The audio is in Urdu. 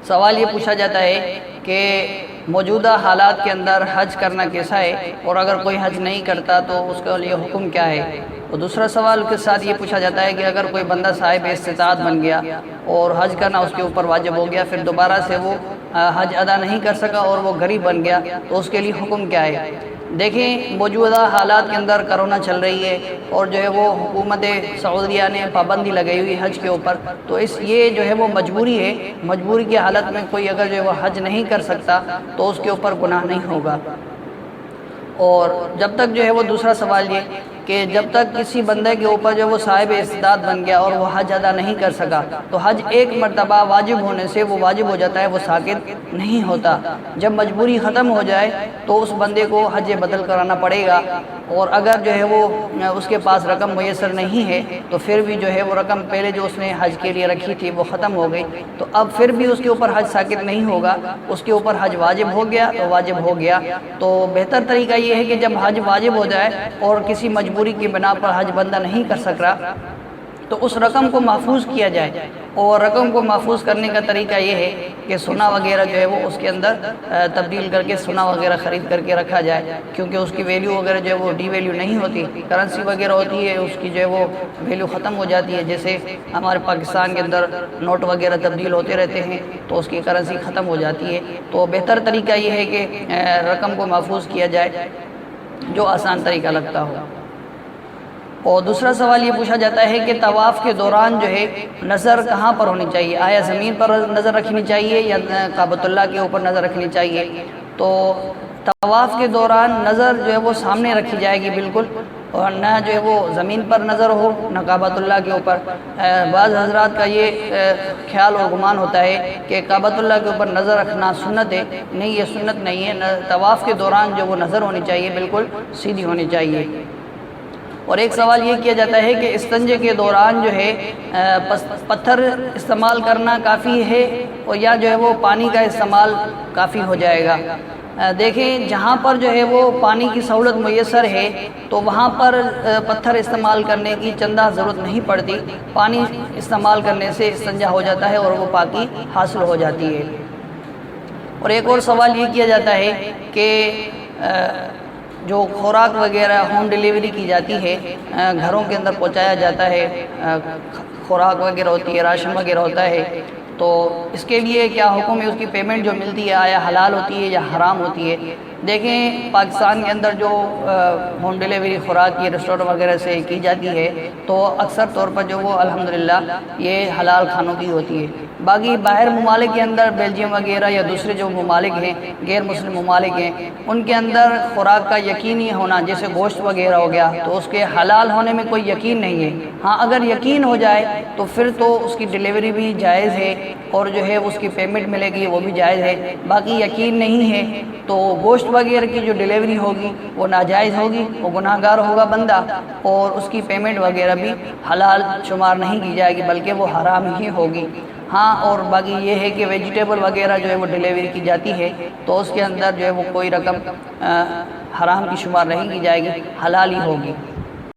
سوال یہ پوچھا جاتا ہے کہ موجودہ حالات کے اندر حج کرنا کیسا ہے، اور اگر کوئی حج نہیں کرتا تو اس کے لیے حکم کیا ہے۔ اور دوسرا سوال کے ساتھ یہ پوچھا جاتا ہے کہ اگر کوئی بندہ صاحب استطاعت بن گیا اور حج کرنا اس کے اوپر واجب ہو گیا، پھر دوبارہ سے وہ حج ادا نہیں کر سکا اور وہ غریب بن گیا، تو اس کے لیے حکم کیا ہے۔ دیکھیں، موجودہ حالات کے اندر کرونا چل رہی ہے اور جو ہے وہ حکومت سعودیہ نے پابندی لگائی ہوئی حج کے اوپر، تو یہ جو ہے وہ مجبوری ہے۔ مجبوری کی حالت میں کوئی اگر جو ہے وہ حج نہیں کر سکتا تو اس کے اوپر گناہ نہیں ہوگا۔ اور جب تک جو ہے وہ دوسرا سوال یہ کہ جب تک کسی بندے کے اوپر جو وہ صاحب استطاعت بن گیا اور وہ حج ادا نہیں کر سکا، تو حج ایک مرتبہ واجب ہونے سے وہ واجب ہو جاتا ہے، وہ ساقط نہیں ہوتا۔ جب مجبوری ختم ہو جائے تو اس بندے کو حج بدل کرانا پڑے گا، اور اگر جو ہے وہ اس کے پاس رقم میسر نہیں ہے تو پھر بھی جو ہے وہ رقم پہلے جو اس نے حج کے لیے رکھی تھی وہ ختم ہو گئی، تو اب پھر بھی اس کے اوپر حج ساقط نہیں ہوگا، اس کے اوپر حج واجب ہو گیا تو واجب ہو گیا۔ تو بہتر طریقہ یہ ہے کہ جب حج واجب ہو جائے اور کسی مجبوری کی بنا پر حج بندہ نہیں کر سک رہا تو اس رقم کو محفوظ کیا جائے، اور رقم کو محفوظ کرنے کا طریقہ یہ ہے کہ سونا وغیرہ جو ہے وہ اس کے اندر تبدیل کر کے سونا وغیرہ خرید کر کے رکھا جائے، کیونکہ اس کی ویلیو وغیرہ جو ہے وہ ڈی ویلیو نہیں ہوتی، کرنسی وغیرہ ہوتی ہے اس کی جو ہے وہ ویلیو ختم ہو جاتی ہے۔ جیسے ہمارے پاکستان کے اندر نوٹ وغیرہ تبدیل ہوتے رہتے ہیں تو اس کی کرنسی ختم ہو جاتی ہے، تو بہتر طریقہ یہ ہے کہ رقم کو محفوظ کیا جائے، جو آسان طریقہ لگتا ہو۔ اور دوسرا سوال یہ پوچھا جاتا ہے کہ طواف کے دوران جو ہے نظر کہاں پر ہونی چاہیے، آیا زمین پر نظر رکھنی چاہیے یا کعبۃ اللہ کے اوپر نظر رکھنی چاہیے؟ تو طواف کے دوران نظر جو ہے وہ سامنے رکھی جائے گی بالکل، اور نہ جو ہے وہ زمین پر نظر ہو نہ کعبۃ اللہ کے اوپر۔ بعض حضرات کا یہ خیال اور گمان ہوتا ہے کہ کعبۃ اللہ کے اوپر نظر رکھنا سنت ہے، نہیں، یہ سنت نہیں ہے۔ طواف کے دوران جو وہ نظر ہونی چاہیے بالکل سیدھی ہونی چاہیے۔ اور ایک سوال یہ کیا جاتا ہے کہ استنجے کے دوران جو ہے پتھر استعمال کرنا کافی ہے اور یا جو ہے وہ پانی کا استعمال کافی ہو جائے گا؟ دیکھیں، جہاں پر جو ہے وہ پانی کی سہولت میسر ہے تو وہاں پر پتھر استعمال کرنے کی چندہ ضرورت نہیں پڑتی، پانی استعمال کرنے سے استنجا ہو جاتا ہے اور وہ پاکی حاصل ہو جاتی ہے۔ اور ایک اور سوال یہ کیا جاتا ہے کہ جو خوراک وغیرہ ہوم ڈیلیوری کی جاتی ہے، گھروں کے اندر پہنچایا جاتا ہے، خوراک وغیرہ ہوتی ہے، راشن وغیرہ ہوتا ہے، تو اس کے لیے کیا حکم ہے؟ اس کی پیمنٹ جو ملتی ہے آیا حلال ہوتی ہے یا حرام ہوتی ہے؟ دیکھیں، پاکستان کے اندر جو ہوم ڈیلیوری خوراک کی ریسٹورنٹ وغیرہ سے کی جاتی ہے تو اکثر طور پر جو وہ الحمدللہ یہ حلال کھانوں کی ہوتی ہے۔ باقی باہر ممالک کے اندر بیلجیم وغیرہ یا دوسرے جو ممالک ہیں، غیر مسلم ممالک ہیں، ان کے اندر خوراک کا یقینی ہونا، جیسے گوشت وغیرہ ہو گیا، تو اس کے حلال ہونے میں کوئی یقین نہیں ہے۔ ہاں، اگر یقین ہو جائے تو پھر تو اس کی ڈیلیوری بھی جائز ہے اور جو ہے اس کی پیمنٹ ملے گی وہ بھی جائز ہے۔ باقی یقین نہیں ہے تو گوشت وغیرہ کی جو ڈیلیوری ہوگی وہ ناجائز ہوگی، وہ گناہ گار ہوگا بندہ، اور اس کی پیمنٹ وغیرہ بھی حلال شمار نہیں کی جائے گی بلکہ وہ حرام ہی ہوگی۔ ہاں، اور باقی یہ ہے کہ ویجیٹیبل وغیرہ جو ہے وہ ڈیلیوری کی جاتی ہے تو اس کے اندر جو ہے وہ کوئی رقم حرام کی شمار نہیں کی جائے گی، حلال ہی ہوگی۔